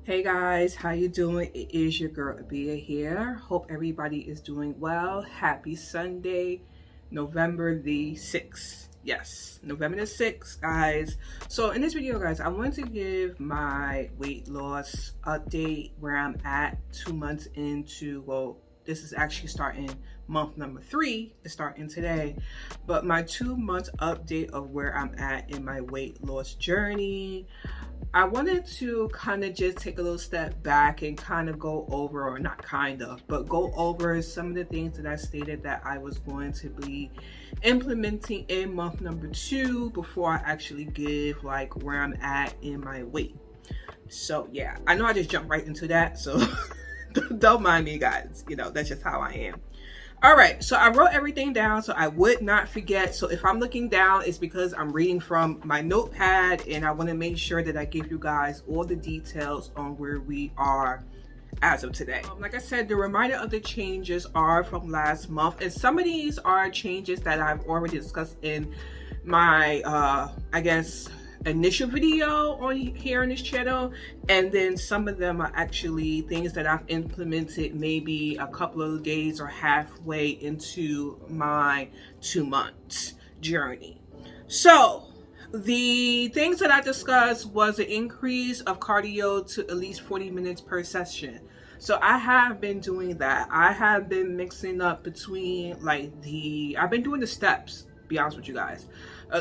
Hey guys, how you doing? It is your girl Abia here. Hope everybody is doing well. Happy Sunday, November the 6th. Yes, November the 6th, guys. So in this video, guys, I want to give my weight loss update where I'm at 2 months into, well, this is actually starting month number 3. It's starting today. But my 2 month update of where I'm at in my weight loss journey. I wanted to kind of just take a little step back and kind of go over, or not kind of, but go over some of the things that I stated that I was going to be implementing in month number 2 before I actually give like where I'm at in my weight. So yeah, I know I just jumped right into that, so don't mind me, guys. You know, that's just how I am. All right, so I wrote everything down so I would not forget. So if I'm looking down, it's because I'm reading from my notepad and I want to make sure that I give you guys all the details on where we are as of today. Like I said, the reminder of the changes are from last month, and some of these are changes that I've already discussed in my, I guess, initial video on here on this channel, and then some of them are actually things that I've implemented maybe a couple of days or halfway into my 2 months journey. So the things that I discussed was an increase of cardio to at least 40 minutes per session. So I have been doing that. I have been mixing up between I've been doing the steps, be honest with you guys.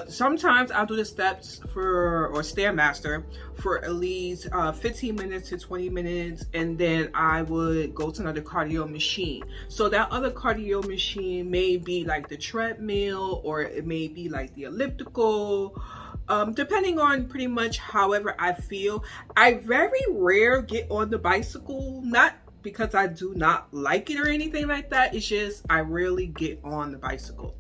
Sometimes I'll do the steps or Stairmaster for at least 15 minutes to 20 minutes, and then I would go to another cardio machine. So that other cardio machine may be like the treadmill, or it may be like the elliptical, depending on pretty much however I feel. I very rare get on the bicycle, not because I do not like it or anything like that. It's just I rarely get on the bicycle.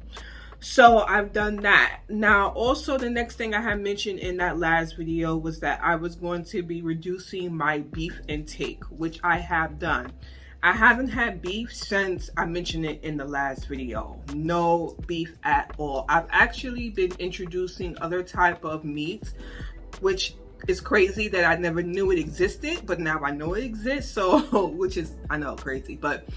So I've done that. Now, also the next thing I had mentioned in that last video was that I was going to be reducing my beef intake, which I have done. I haven't had beef since I mentioned it in the last video. No beef at all. I've actually been introducing other type of meats, which is crazy that I never knew it existed, but now I know it exists. So, which is, I know, crazy, but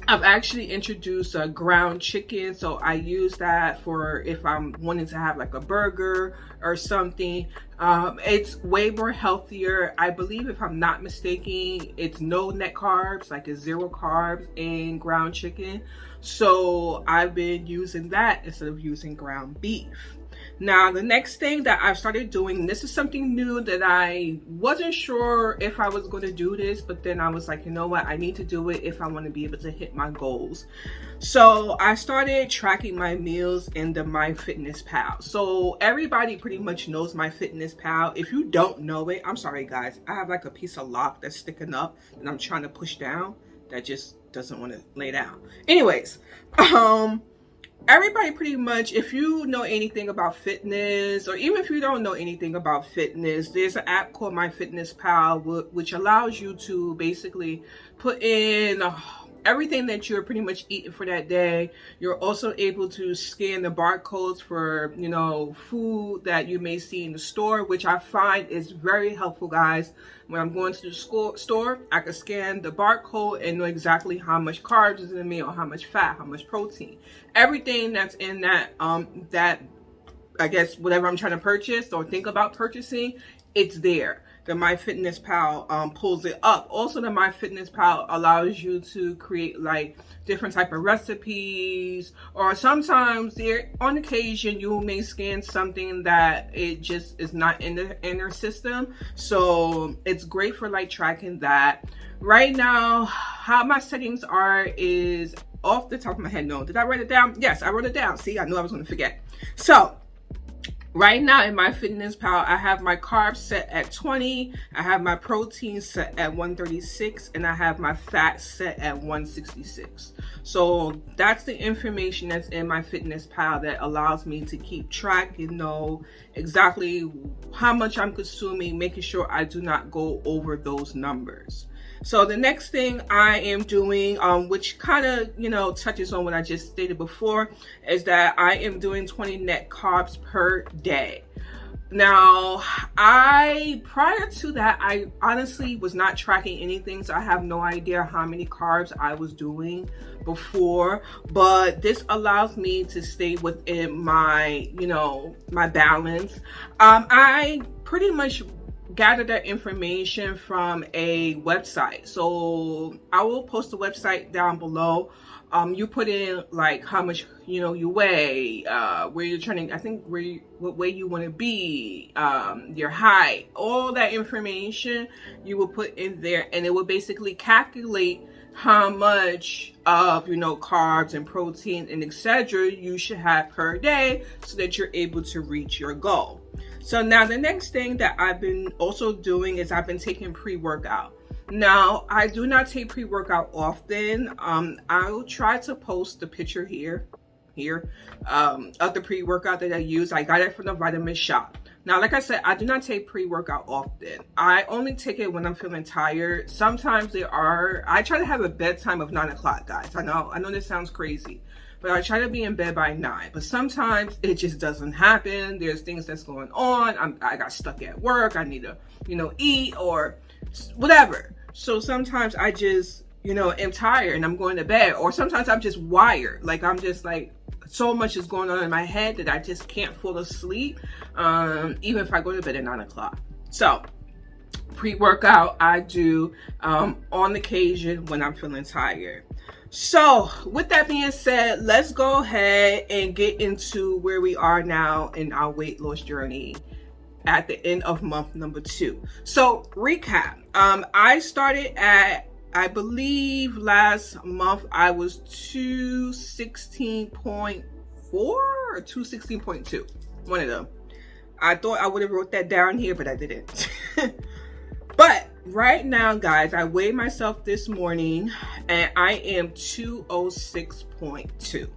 I've actually introduced a ground chicken, so I use that for if I'm wanting to have like a burger or something. It's way more healthier. I believe, if I'm not mistaken, it's no net carbs, like it's 0 carbs in ground chicken. So I've been using that instead of using ground beef. Now, the next thing that I've started doing, this is something new that I wasn't sure if I was going to do this, but then I was like, you know what, I need to do it if I want to be able to hit my goals. So I started tracking my meals in the MyFitnessPal. So everybody pretty much knows MyFitnessPal. If you don't know it, I'm sorry guys, I have like a piece of lock that's sticking up and I'm trying to push down that just doesn't want to lay down. Anyways, everybody pretty much, if you know anything about fitness, or even if you don't know anything about fitness, there's an app called MyFitnessPal, which allows you to basically put in everything that you're pretty much eating for that day. You're also able to scan the barcodes for, you know, food that you may see in the store, which I find is very helpful, guys. When I'm going to the store, I can scan the barcode and know exactly how much carbs is in the meal, how much fat, how much protein, everything that's in that, I guess whatever I'm trying to purchase or think about purchasing, it's there. The MyFitnessPal pulls it up. Also, the MyFitnessPal allows you to create like different type of recipes, or sometimes there, on occasion, you may scan something that it just is not in the inner system. So it's great for like tracking that. Right now, how my settings are is off the top of my head. No, did I write it down? Yes, I wrote it down. See, I knew I was going to forget. So right now in MyFitnessPal, I have my carbs set at 20, I have my protein set at 136, and I have my fat set at 166. So that's the information that's in MyFitnessPal that allows me to keep track and know exactly how much I'm consuming, making sure I do not go over those numbers. So the next thing I am doing, which kind of, you know, touches on what I just stated before, is that I am doing 20 net carbs per day. Now, prior to that, I honestly was not tracking anything, so I have no idea how many carbs I was doing before, but this allows me to stay within my, my balance. I pretty much gathered that information from a website, so I will post the website down below. You put in like how much you weigh, where you're training, I think what way you want to be, your height, all that information you will put in there, and it will basically calculate how much of carbs and protein and etc. you should have per day so that you're able to reach your goal. So now the next thing that I've been also doing is I've been taking pre-workout. Now, I do not take pre-workout often. I'll try to post the picture here of the pre-workout that I use. I got it from the vitamin shop. Now, like I said, I do not take pre-workout often. I only take it when I'm feeling tired. Sometimes I try to have a bedtime of 9 o'clock, guys. I know this sounds crazy, but I try to be in bed by 9. But sometimes it just doesn't happen. There's things that's going on. I got stuck at work. I need to, eat or whatever. So sometimes I just, am tired and I'm going to bed, or sometimes I'm just wired. Like I'm just like, so much is going on in my head that I just can't fall asleep, even if I go to bed at 9 o'clock. So pre-workout I do on occasion when I'm feeling tired. So with that being said, let's go ahead and get into where we are now in our weight loss journey at the end of month number 2. So recap, I started at, I believe last month I was 216.4 or 216.2, one of them. I thought I would have wrote that down here, but I didn't. But right now, guys, I weighed myself this morning and I am 206.2.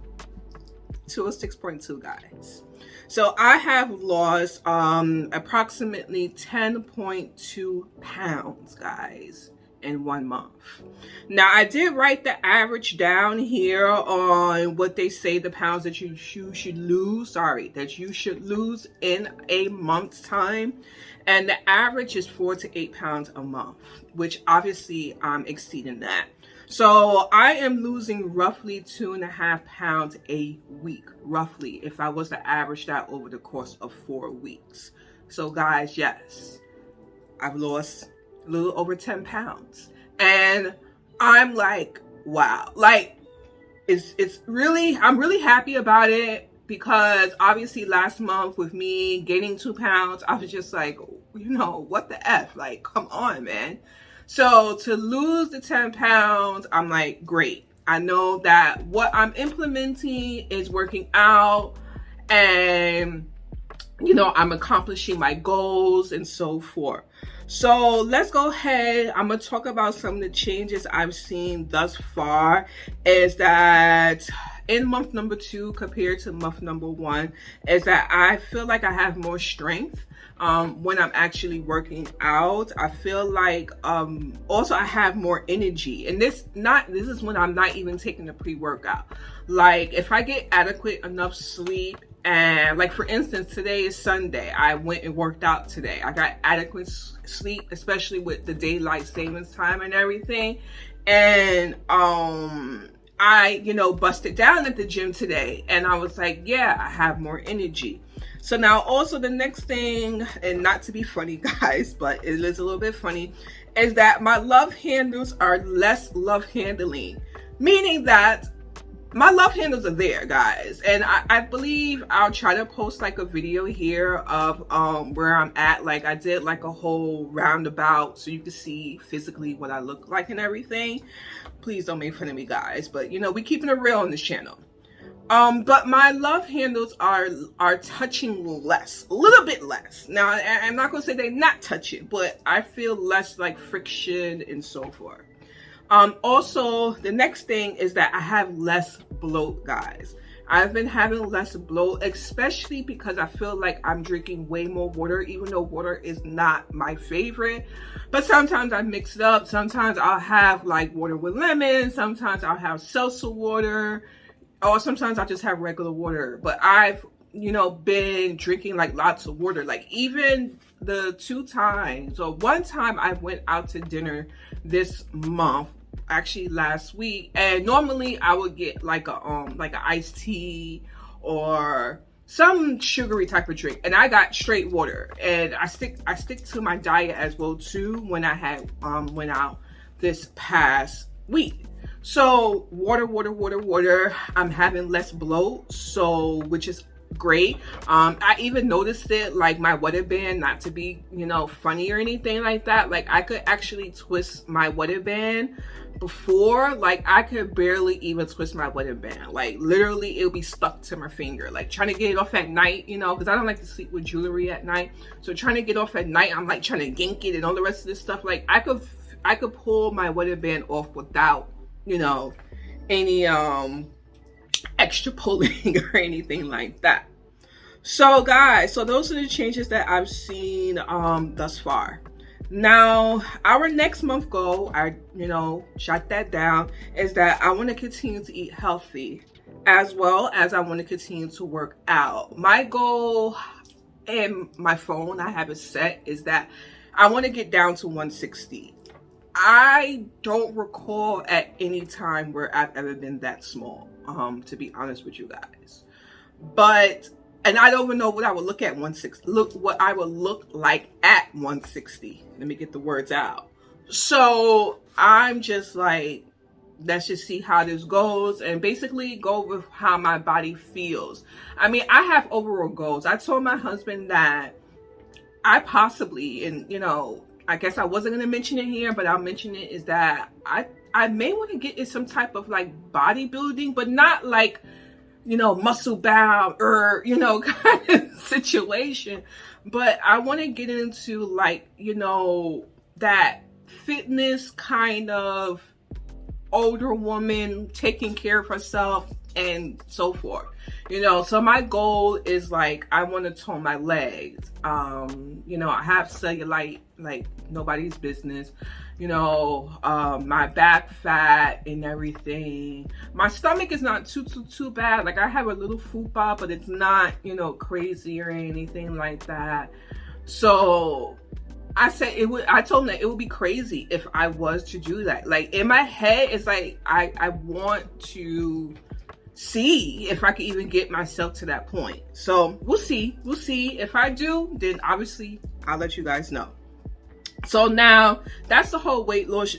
206.2, guys. So I have lost approximately 10.2 pounds, guys, in 1 month. Now, I did write the average down here on what they say the pounds that you should lose, that you should lose in a month's time. And the average is 4 to 8 pounds a month, which obviously I'm exceeding that. So I am losing roughly 2.5 pounds a week, roughly, if I was to average that over the course of 4 weeks. So guys, yes, I've lost a little over 10 pounds. And I'm like, wow, like it's really, I'm really happy about it, because obviously last month with me gaining 2 pounds, I was just like, what the F, like, come on, man. So to lose the 10 pounds, I'm like, great. I know that what I'm implementing is working out, and, I'm accomplishing my goals and so forth. So let's go ahead. I'm going to talk about some of the changes I've seen thus far. Is that in month number 2 compared to month number 1, is that I feel like I have more strength. When I'm actually working out, I feel like also I have more energy, and this is when I'm not even taking the pre-workout. Like if I get adequate enough sleep, and like for instance, today is Sunday, I went and worked out today. I got adequate sleep, especially with the daylight savings time and everything, and I busted down at the gym today, and I was like, yeah, I have more energy. So now also the next thing, and not to be funny, guys, but it is a little bit funny, is that my love handles are less love handling, meaning that my love handles are there, guys. And I believe I'll try to post like a video here of where I'm at. Like I did like a whole roundabout so you can see physically what I look like and everything. Please don't make fun of me, guys, but we keeping it real on this channel. But my love handles are touching less, a little bit less. Now, I'm not gonna say they're not touching, but I feel less like friction and so forth. Also, the next thing is that I have less bloat, guys. I've been having less bloat, especially because I feel like I'm drinking way more water, even though water is not my favorite. But sometimes I mix it up. Sometimes I'll have like water with lemon. Sometimes I'll have seltzer water. Or sometimes I'll just have regular water. But I've been drinking like lots of water. Like even the 2 times or 1 time I went out to dinner this month, actually last week, and normally I would get like an iced tea or some sugary type of drink, and I got straight water, and I stick to my diet as well too when I had went out this past week. So water. I'm having less bloat, so which is great. I even noticed it, like my weather band, not to be funny or anything like that, like I could actually twist my weather band. Before, like I could barely even twist my wedding band. Like literally it would be stuck to my finger. Like trying to get it off at night, because I don't like to sleep with jewelry at night. So trying to get off at night, I'm like trying to yank it and all the rest of this stuff. Like I could pull my wedding band off without, any extra pulling or anything like that. So guys, so those are the changes that I've seen thus far. Now, our next month goal, I jot that down, is that I want to continue to eat healthy, as well as I want to continue to work out. My goal, and my phone, I have it set, is that I want to get down to 160. I don't recall at any time where I've ever been that small, to be honest with you guys. And I don't even know what I would look at 160. What I would look like at 160. Let me get the words out. So I'm just like, let's just see how this goes, and basically go with how my body feels. I mean, I have overall goals. I told my husband that I possibly, and I guess I wasn't gonna mention it here, but I'll mention it, is that I may want to get in some type of like bodybuilding, but not like muscle bound or, kind of situation. But I want to get into like, that fitness kind of older woman taking care of herself and so forth. So my goal is like, I want to tone my legs. I have cellulite like nobody's business. My back fat and everything. My stomach is not too bad. Like I have a little fupa, but it's not, crazy or anything like that. So I told him that it would be crazy if I was to do that. Like in my head, it's like, I want to see if I can even get myself to that point. So we'll see. If I do, then obviously I'll let you guys know. So now that's the whole weight loss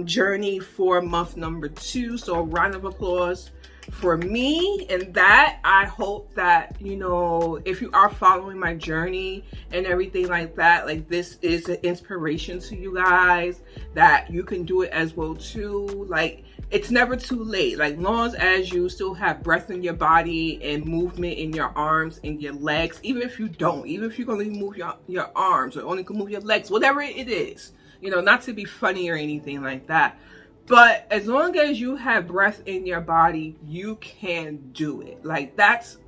journey for month number 2. So a round of applause for me. And that, I hope that, if you are following my journey and everything like that, like this is an inspiration to you guys, that you can do it as well too. Like it's never too late. Like long as you still have breath in your body and movement in your arms and your legs, even if you don't, even if you can only move your arms or only can move your legs, whatever it is, not to be funny or anything like that. But as long as you have breath in your body, you can do it. Like that's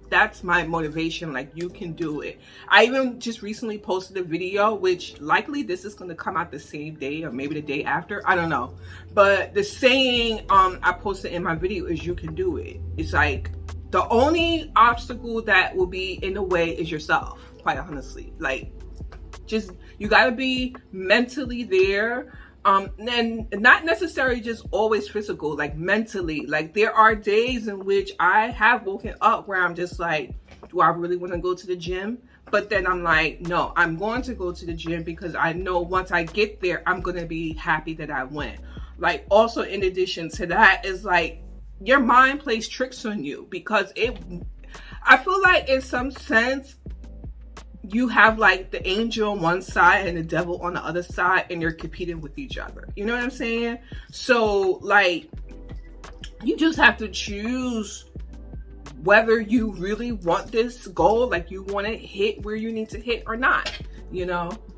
my motivation. Like you can do it. I even just recently posted a video, which likely this is going to come out the same day or maybe the day after. I don't know. But the saying I posted in my video is you can do it. It's like the only obstacle that will be in the way is yourself, quite honestly. Like just, you got to be mentally there. And not necessarily just always physical, like mentally. Like there are days in which I have woken up where I'm just like, do I really want to go to the gym? But then I'm like, no, I'm going to go to the gym because I know once I get there, I'm going to be happy that I went. Like also in addition to that is like your mind plays tricks on you, because I feel like in some sense, you have like the angel on one side and the devil on the other side, and you're competing with each other. You know what I'm saying? So like, you just have to choose whether you really want this goal, like you want to hit where you need to hit or not,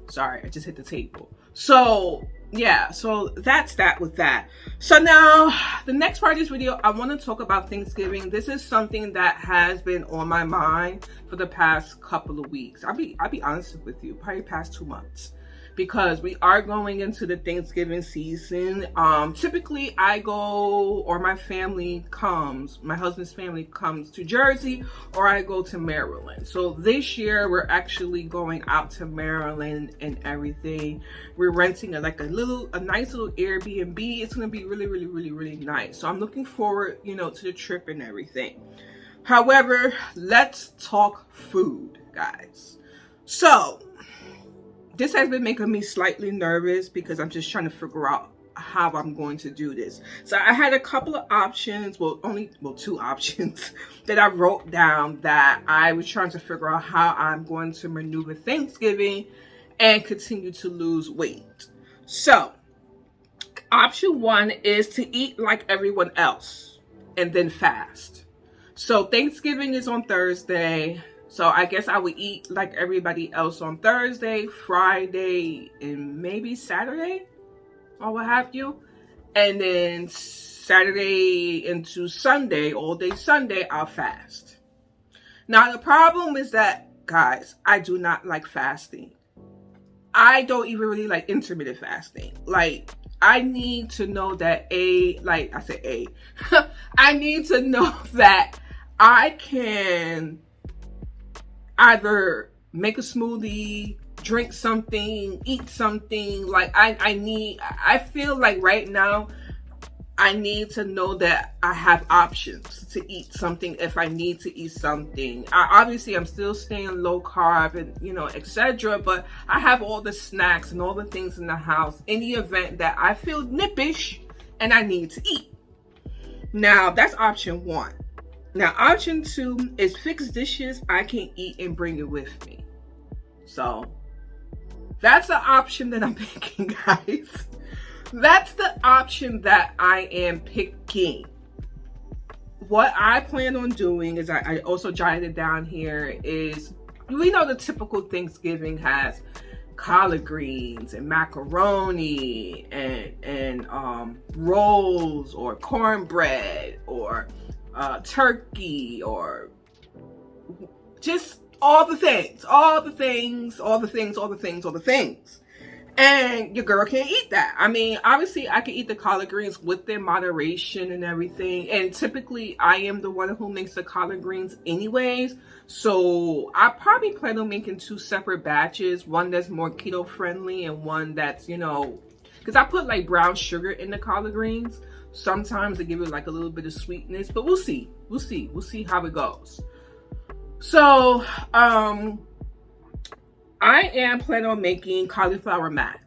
Sorry, I just hit the table. So yeah, so that's that with that. So now the next part of this video, I want to talk about Thanksgiving. This is something that has been on my mind for the past couple of weeks. I'll be honest with you, probably past 2 months. because we are going into the Thanksgiving season. Typically I go, or my husband's family comes to Jersey, or I go to Maryland. So this year we're actually going out to Maryland and everything. We're renting a nice little Airbnb. It's gonna be really, really, really, really nice. So I'm looking forward, to the trip and everything. However, let's talk food, guys. So this has been making me slightly nervous because I'm just trying to figure out how I'm going to do this. So I had a couple of options, two options that I wrote down that I was trying to figure out how I'm going to maneuver Thanksgiving and continue to lose weight. So option one is to eat like everyone else and then fast. So Thanksgiving is on Thursday. So I guess I would eat like everybody else on Thursday, Friday, and maybe Saturday or what have you. And then Saturday into Sunday, all day Sunday, I'll fast. Now the problem is that, guys, I do not like fasting. I don't even really like intermittent fasting. Like, I need to know that I need to know that I can either make a smoothie, drink something, eat something. Like I feel like right now I need to know that I have options to eat something if I need to eat something. Obviously I'm still staying low carb and etc. But I have all the snacks and all the things in the house in the event that I feel nippish and I need to eat. Now that's option one. Now, option two is fix dishes I can eat and bring it with me. So that's the option that I'm picking, guys. That's the option that I am picking. What I plan on doing is I also jotted it down here is, we know the typical Thanksgiving has collard greens and macaroni and rolls or cornbread or turkey or just all the things. And your girl can't eat that. I mean, obviously I can eat the collard greens within moderation and everything. And typically I am the one who makes the collard greens anyways. So I probably plan on making two separate batches. One that's more keto friendly and one that's, because I put like brown sugar in the collard greens. Sometimes they give it like a little bit of sweetness, but we'll see how it goes. So, I am planning on making cauliflower mac.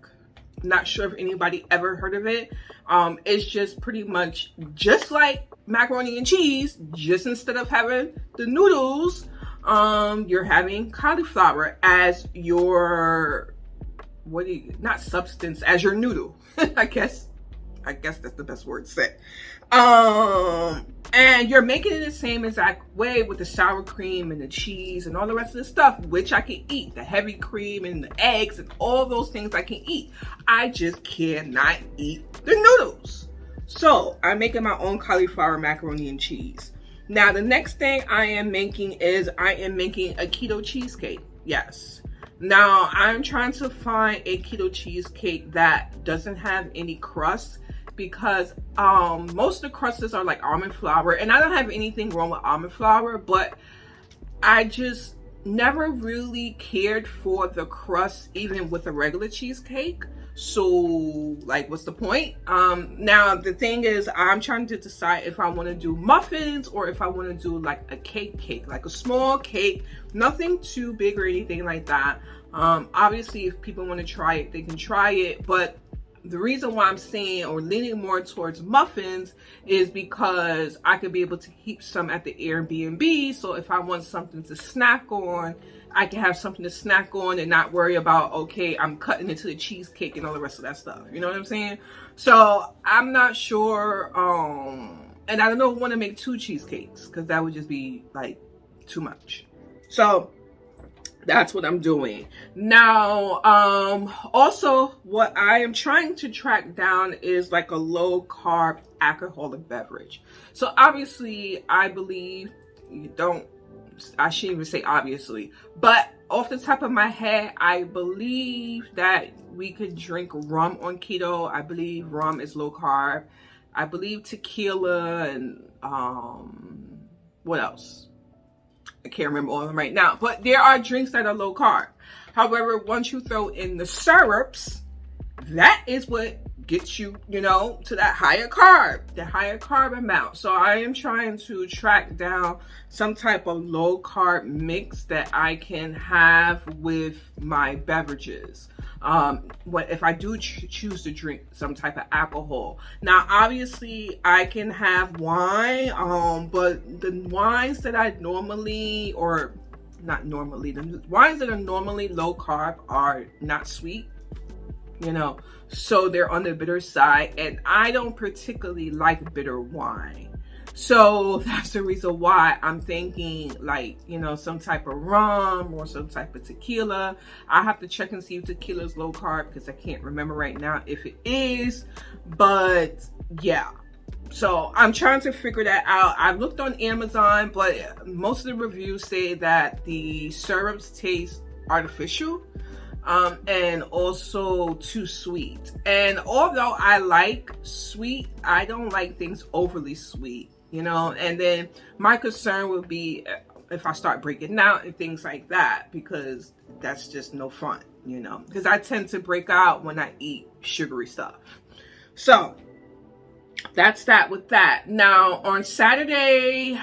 Not sure if anybody ever heard of it. It's just pretty much just like macaroni and cheese, just instead of having the noodles, you're having cauliflower as your, not substance, as your noodle, I guess that's the best word to say. And you're making it the same exact way with the sour cream and the cheese and all the rest of the stuff, which I can eat. The heavy cream and the eggs and all those things I can eat. I just cannot eat the noodles. So I'm making my own cauliflower macaroni and cheese. Now the next thing I am making is I am making a keto cheesecake. Yes. Now I'm trying to find a keto cheesecake that doesn't have any crust, because most of the crusts are like almond flour, and I don't have anything wrong with almond flour, but I just never really cared for the crust even with a regular cheesecake. So like, what's the point? Now the thing is, I'm trying to decide if I want to do muffins or if I want to do like a cake, like a small cake, nothing too big or anything like that. Obviously if people want to try it, they can try it, but the reason why I'm saying or leaning more towards muffins is because I could be able to keep some at the Airbnb. So if I want something to snack on, I can have something to snack on and not worry about, okay, I'm cutting into the cheesecake and all the rest of that stuff. You know what I'm saying? So I'm not sure. And I don't want to make two cheesecakes because that would just be like too much. So that's what I'm doing. Now, also what I am trying to track down is like a low carb alcoholic beverage. So obviously I believe you don't I shouldn't even say obviously, but off the top of my head, I believe that we could drink rum on keto. I believe rum is low carb. I believe tequila and what else? I can't remember all of them right now, but there are drinks that are low carb. However, once you throw in the syrups, that is what gets you, to that higher carb amount. So I am trying to track down some type of low carb mix that I can have with my beverages. If I do choose to drink some type of alcohol. Now, obviously I can have wine, but the wines that I normally, or not normally, the wines that are normally low carb are not sweet. So they're on the bitter side, and I don't particularly like bitter wine. So that's the reason why I'm thinking some type of rum or some type of tequila. I have to check and see if tequila is low carb because I can't remember right now if it is, but yeah. So I'm trying to figure that out. I looked on Amazon, but most of the reviews say that the syrups taste artificial. And also too sweet. And although I like sweet, I don't like things overly sweet, and then my concern would be if I start breaking out and things like that, because that's just no fun, because I tend to break out when I eat sugary stuff. So that's that with that. Now on Friday,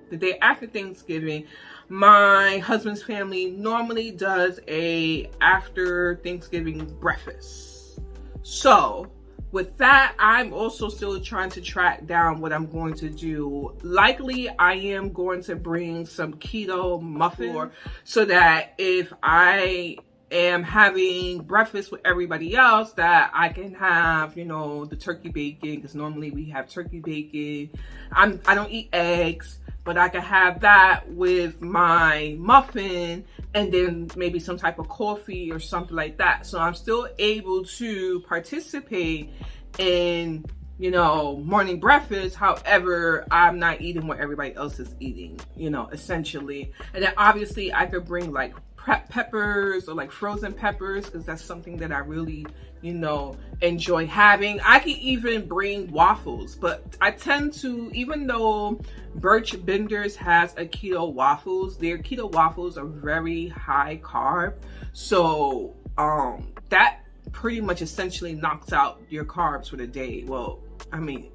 the day after Thanksgiving, my husband's family normally does a after Thanksgiving breakfast. So with that, I'm also still trying to track down what I'm going to do. Likely, I am going to bring some keto muffin so that if I am having breakfast with everybody else, that I can have, the turkey bacon, because normally we have turkey bacon. I don't eat eggs, but I can have that with my muffin and then maybe some type of coffee or something like that. So I'm still able to participate in, morning breakfast. However, I'm not eating what everybody else is eating, essentially. And then obviously I could bring like prep peppers or like frozen peppers, because that's something that I really, enjoy having. I could even bring waffles, but I tend to, even though Birch Benders has a keto waffles, their keto waffles are very high carb. So that pretty much essentially knocks out your carbs for the day. Well, I mean,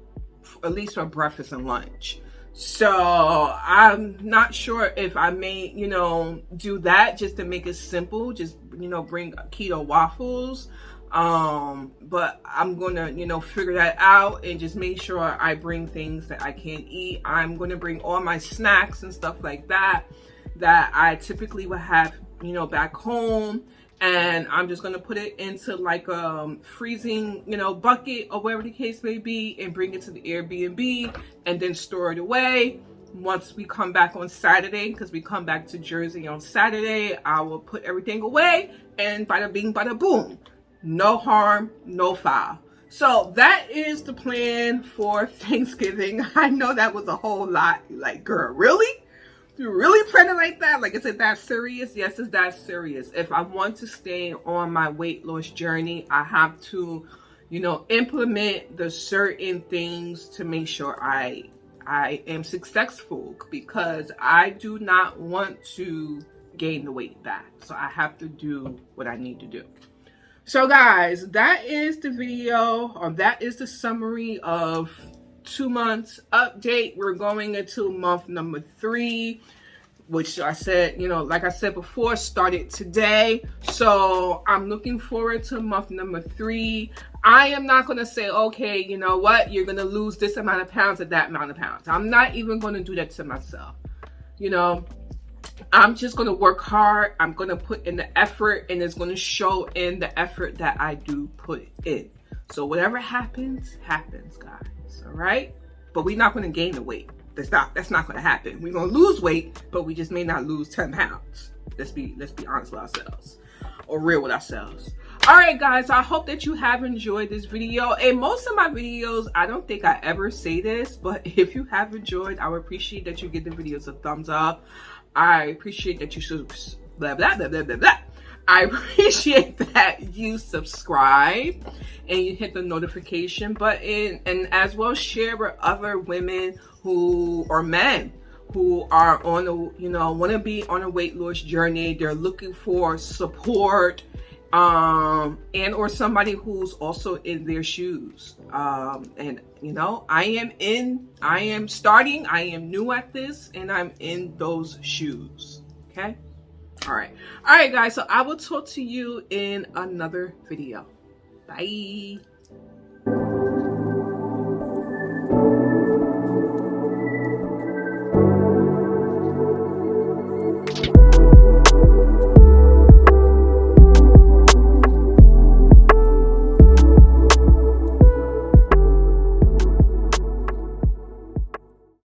at least for breakfast and lunch. So I'm not sure if I may, do that just to make it simple. Just, bring keto waffles. But I'm gonna, figure that out and just make sure I bring things that I can eat. I'm gonna bring all my snacks and stuff like that I typically would have, back home. And I'm just gonna put it into like a freezing, bucket or whatever the case may be, and bring it to the Airbnb and then store it away. Once we come back on Saturday, because we come back to Jersey on Saturday, I will put everything away, and bada bing, bada boom. No harm, no foul. So that is the plan for Thanksgiving. I know that was a whole lot. Like, girl, really? You really planning like that? Like, is it that serious? Yes, it's that serious. If I want to stay on my weight loss journey, I have to, implement the certain things to make sure I am successful, because I do not want to gain the weight back. So I have to do what I need to do. So guys, that is the video, or that is the summary of 2 months update. We're going into month number 3, which I said, like I said before, started today. So I'm looking forward to month number 3. I am not going to say, okay, you know what, you're going to lose this amount of pounds or that amount of pounds. I'm not even going to do that to myself. I'm just going to work hard. I'm going to put in the effort, and it's going to show in the effort that I do put in. So whatever happens, happens, guys. All right? But we're not going to gain the weight. That's not going to happen. We're going to lose weight, but we just may not lose 10 pounds. Let's be honest with ourselves. or real with ourselves. All right, guys, I hope that you have enjoyed this video. And most of my videos, I don't think I ever say this, but if you have enjoyed, I would appreciate that you give the videos a thumbs up. I appreciate that you blah, blah, blah, blah, blah, blah. I appreciate that you subscribe and you hit the notification button, and as well share with other women who, or men who are on a, want to be on a weight loss journey. They're looking for support, and or somebody who's also in their shoes. And I am starting, I am new at this, and I'm in those shoes. Okay. All right, guys, so I will talk to you in another video. Bye.